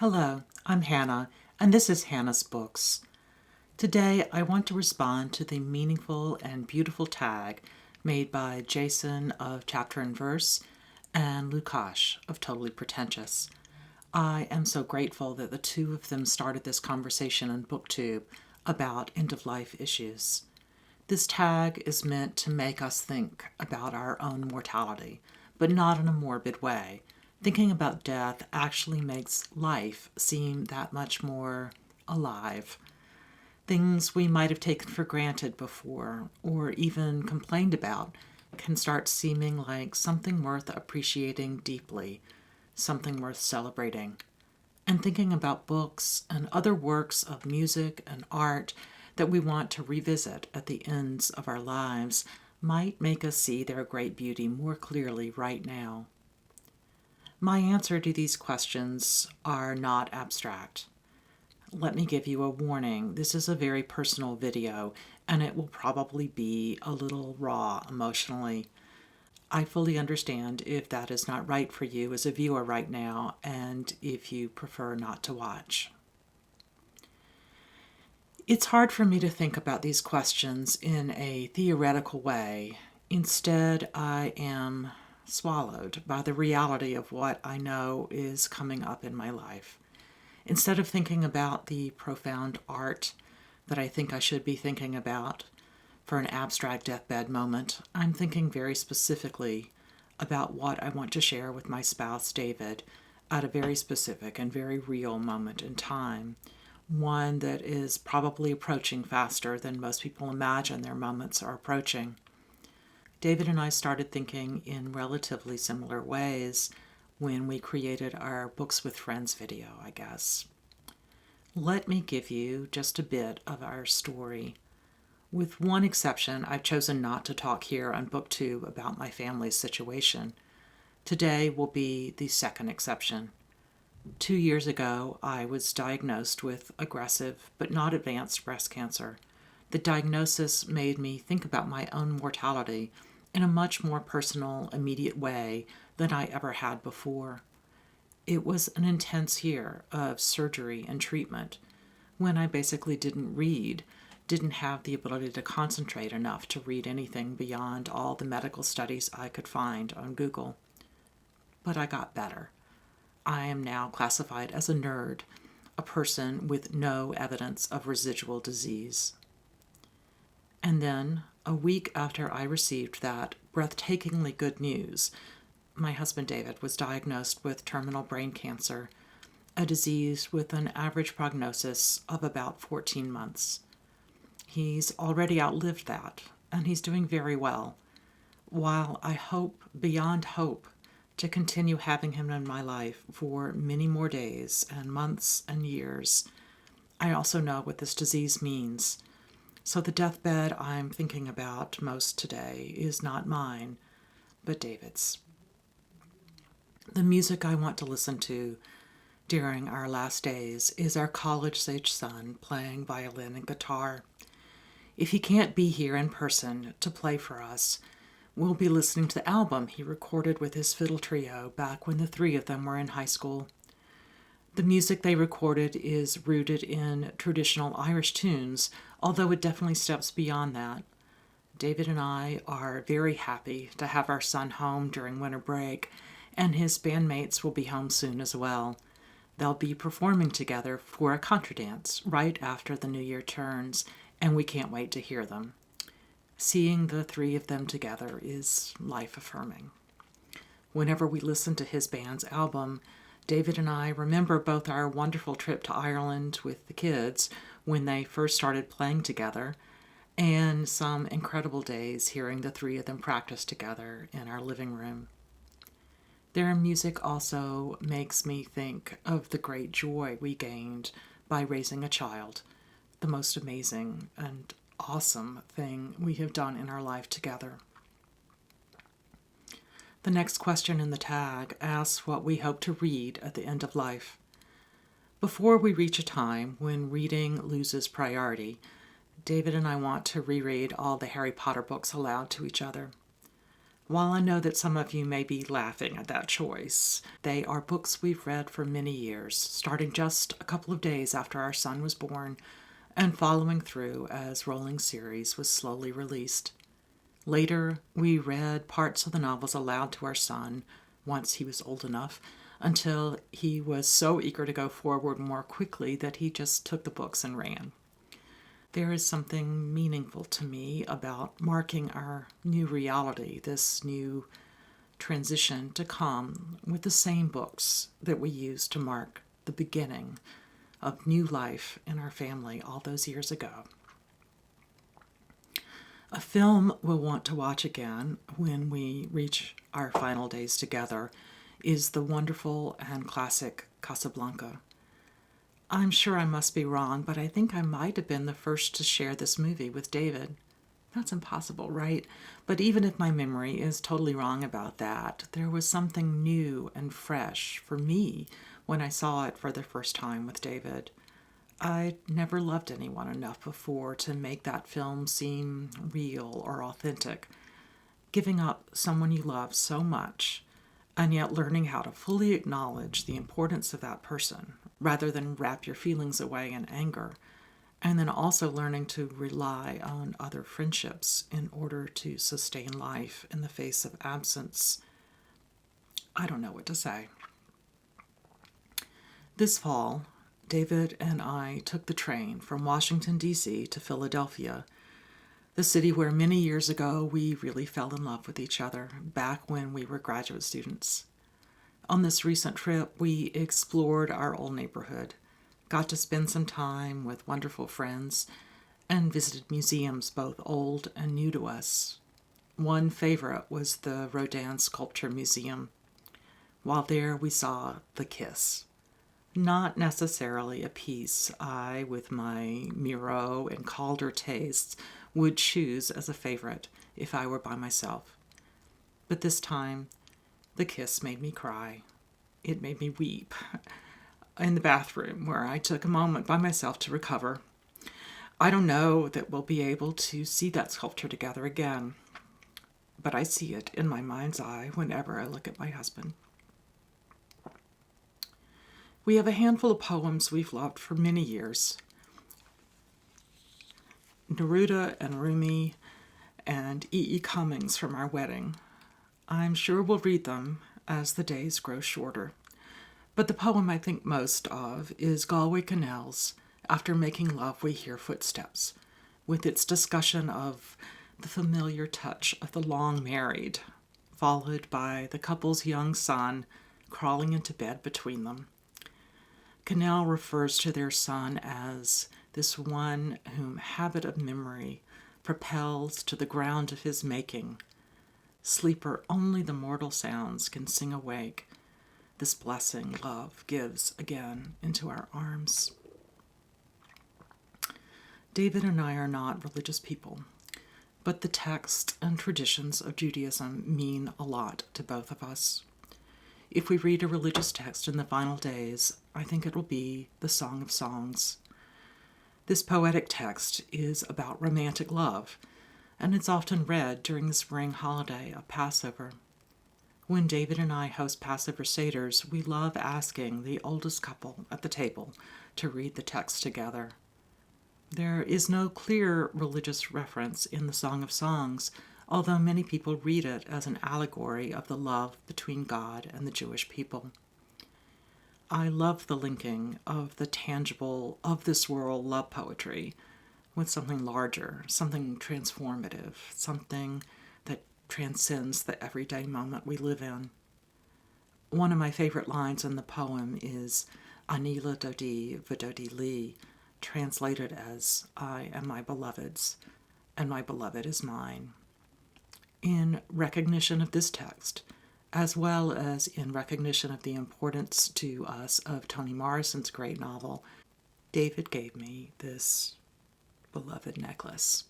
Hello, I'm Hannah, and this is Hannah's Books. Today I want to respond to the meaningful and beautiful tag made by Jason of Chapter and Verse and Lukas of Totally Pretentious. I am so grateful that the two of them started this conversation on BookTube about end-of-life issues. This tag is meant to make us think about our own mortality, but not in a morbid way. Thinking about death actually makes life seem that much more alive. Things we might have taken for granted before, or even complained about, can start seeming like something worth appreciating deeply, something worth celebrating. And thinking about books and other works of music and art that we want to revisit at the ends of our lives might make us see their great beauty more clearly right now. My answer to these questions are not abstract. Let me give you a warning. This is a very personal video, and it will probably be a little raw emotionally. I fully understand if that is not right for you as a viewer right now, and if you prefer not to watch. It's hard for me to think about these questions in a theoretical way. Instead, I am swallowed by the reality of what I know is coming up in my life. Instead of thinking about the profound art that I think I should be thinking about for an abstract deathbed moment, I'm thinking very specifically about what I want to share with my spouse, David, at a very specific and very real moment in time, one that is probably approaching faster than most people imagine their moments are approaching. David and I started thinking in relatively similar ways when we created our Books with Friends video, I guess. Let me give you just a bit of our story. With one exception, I've chosen not to talk here on BookTube about my family's situation. Today will be the second exception. 2 years ago, I was diagnosed with aggressive but not advanced breast cancer. The diagnosis made me think about my own mortality in a much more personal, immediate way than I ever had before. It was an intense year of surgery and treatment when I basically didn't read, didn't have the ability to concentrate enough to read anything beyond all the medical studies I could find on Google. But I got better. I am now classified as a nerd, a person with no evidence of residual disease. And then, a week after I received that breathtakingly good news, my husband David was diagnosed with terminal brain cancer, a disease with an average prognosis of about 14 months. He's already outlived that, and he's doing very well. While I hope, beyond hope, to continue having him in my life for many more days and months and years, I also know what this disease means. So the deathbed I'm thinking about most today is not mine, but David's. The music I want to listen to during our last days is our college-age son playing violin and guitar. If he can't be here in person to play for us, we'll be listening to the album he recorded with his fiddle trio back when the three of them were in high school. The music they recorded is rooted in traditional Irish tunes, although it definitely steps beyond that. David and I are very happy to have our son home during winter break, and his bandmates will be home soon as well. They'll be performing together for a contradance right after the new year turns, and we can't wait to hear them. Seeing the three of them together is life-affirming. Whenever we listen to his band's album, David and I remember both our wonderful trip to Ireland with the kids when they first started playing together, and some incredible days hearing the three of them practice together in our living room. Their music also makes me think of the great joy we gained by raising a child, the most amazing and awesome thing we have done in our life together. The next question in the tag asks what we hope to read at the end of life. Before we reach a time when reading loses priority, David and I want to reread all the Harry Potter books aloud to each other. While I know that some of you may be laughing at that choice, they are books we've read for many years, starting just a couple of days after our son was born and following through as rolling series was slowly released. Later, we read parts of the novels aloud to our son once he was old enough, until he was so eager to go forward more quickly that he just took the books and ran. There is something meaningful to me about marking our new reality, this new transition to come with the same books that we used to mark the beginning of new life in our family all those years ago. A film we'll want to watch again when we reach our final days together is the wonderful and classic Casablanca. I'm sure I must be wrong, but I think I might have been the first to share this movie with David. That's impossible, right? But even if my memory is totally wrong about that, there was something new and fresh for me when I saw it for the first time with David. I'd never loved anyone enough before to make that film seem real or authentic. Giving up someone you love so much, and yet learning how to fully acknowledge the importance of that person, rather than wrap your feelings away in anger, and then also learning to rely on other friendships in order to sustain life in the face of absence. I don't know what to say. This fall, David and I took the train from Washington, D.C. to Philadelphia, the city where many years ago we really fell in love with each other, back when we were graduate students. On this recent trip, we explored our old neighborhood, got to spend some time with wonderful friends, and visited museums both old and new to us. One favorite was the Rodin Sculpture Museum. While there, we saw The Kiss. Not necessarily a piece I, with my Miro and Calder tastes, would choose as a favorite if I were by myself. But this time, The Kiss made me cry. It made me weep in the bathroom, where I took a moment by myself to recover. I don't know that we'll be able to see that sculpture together again, but I see it in my mind's eye whenever I look at my husband. We have a handful of poems we've loved for many years. Naruda and Rumi and E. Cummings from our wedding. I'm sure we'll read them as the days grow shorter. But the poem I think most of is Galway Kinnell's After Making Love We Hear Footsteps, with its discussion of the familiar touch of the long married, followed by the couple's young son crawling into bed between them. Kinnell refers to their son as this one whom habit of memory propels to the ground of his making. Sleeper only the mortal sounds can sing awake. This blessing love gives again into our arms. David and I are not religious people, but the text and traditions of Judaism mean a lot to both of us. If we read a religious text in the final days, I think it will be the Song of Songs. This poetic text is about romantic love, and it's often read during the spring holiday of Passover. When David and I host Passover Seders, we love asking the oldest couple at the table to read the text together. There is no clear religious reference in the Song of Songs, although many people read it as an allegory of the love between God and the Jewish people. I love the linking of the tangible, of this world love poetry with something larger, something transformative, something that transcends the everyday moment we live in. One of my favorite lines in the poem is Anila Dodi Vidodi Li, translated as I am my beloved's, and my beloved is mine. In recognition of this text, as well as in recognition of the importance to us of Toni Morrison's great novel, David gave me this beloved necklace.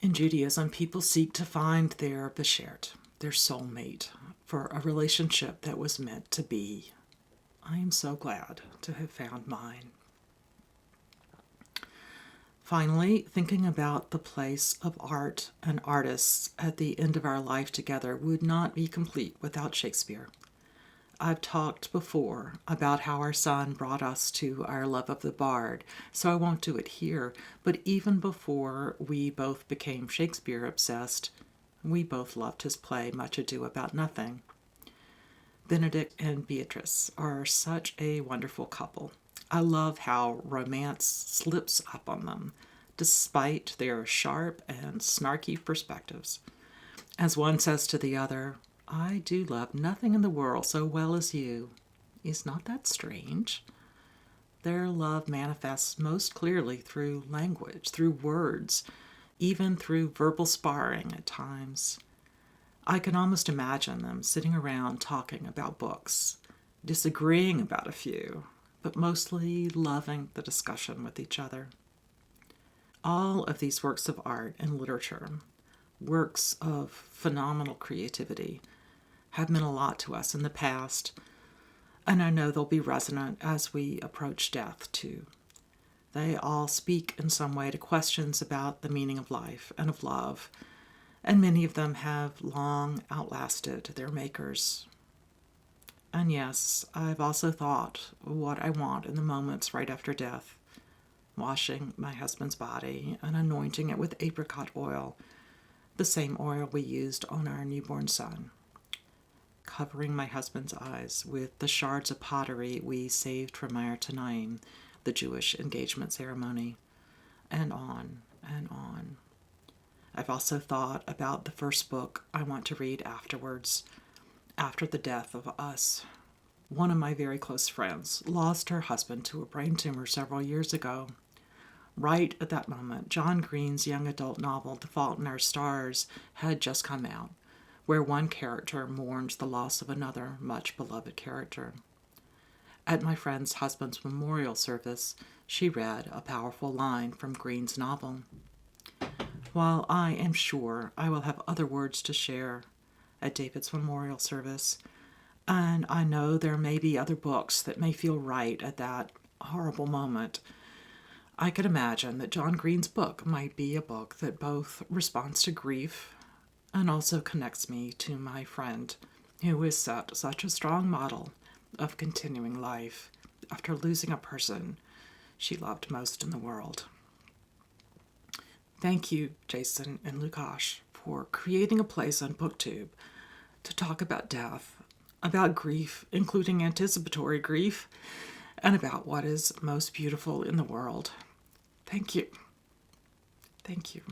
In Judaism, people seek to find their beshert, their soulmate, for a relationship that was meant to be. I am so glad to have found mine. Finally, thinking about the place of art and artists at the end of our life together would not be complete without Shakespeare. I've talked before about how our son brought us to our love of the bard, so I won't do it here, but even before we both became Shakespeare obsessed, we both loved his play Much Ado About Nothing. Benedict and Beatrice are such a wonderful couple. I love how romance slips up on them, despite their sharp and snarky perspectives. As one says to the other, "I do love nothing in the world so well as you." Is not that strange? Their love manifests most clearly through language, through words, even through verbal sparring at times. I can almost imagine them sitting around talking about books, disagreeing about a few, but mostly loving the discussion with each other. All of these works of art and literature, works of phenomenal creativity, have meant a lot to us in the past, and I know they'll be resonant as we approach death, too. They all speak in some way to questions about the meaning of life and of love, and many of them have long outlasted their makers. And yes, I've also thought what I want in the moments right after death, washing my husband's body and anointing it with apricot oil, the same oil we used on our newborn son, covering my husband's eyes with the shards of pottery we saved from Meir Tanaim, the Jewish engagement ceremony, and on and on. I've also thought about the first book I want to read afterwards, after the death of us. One of my very close friends lost her husband to a brain tumor several years ago. Right at that moment, John Green's young adult novel, The Fault in Our Stars, had just come out, where one character mourns the loss of another much beloved character. At my friend's husband's memorial service, she read a powerful line from Green's novel. While I am sure I will have other words to share at David's memorial service, and I know there may be other books that may feel right at that horrible moment, I could imagine that John Green's book might be a book that both responds to grief and also connects me to my friend, who has set such a strong model of continuing life after losing a person she loved most in the world. Thank you, Jason and Lukas, for creating a place on BookTube to talk about death, about grief, including anticipatory grief, and about what is most beautiful in the world. Thank you. Thank you.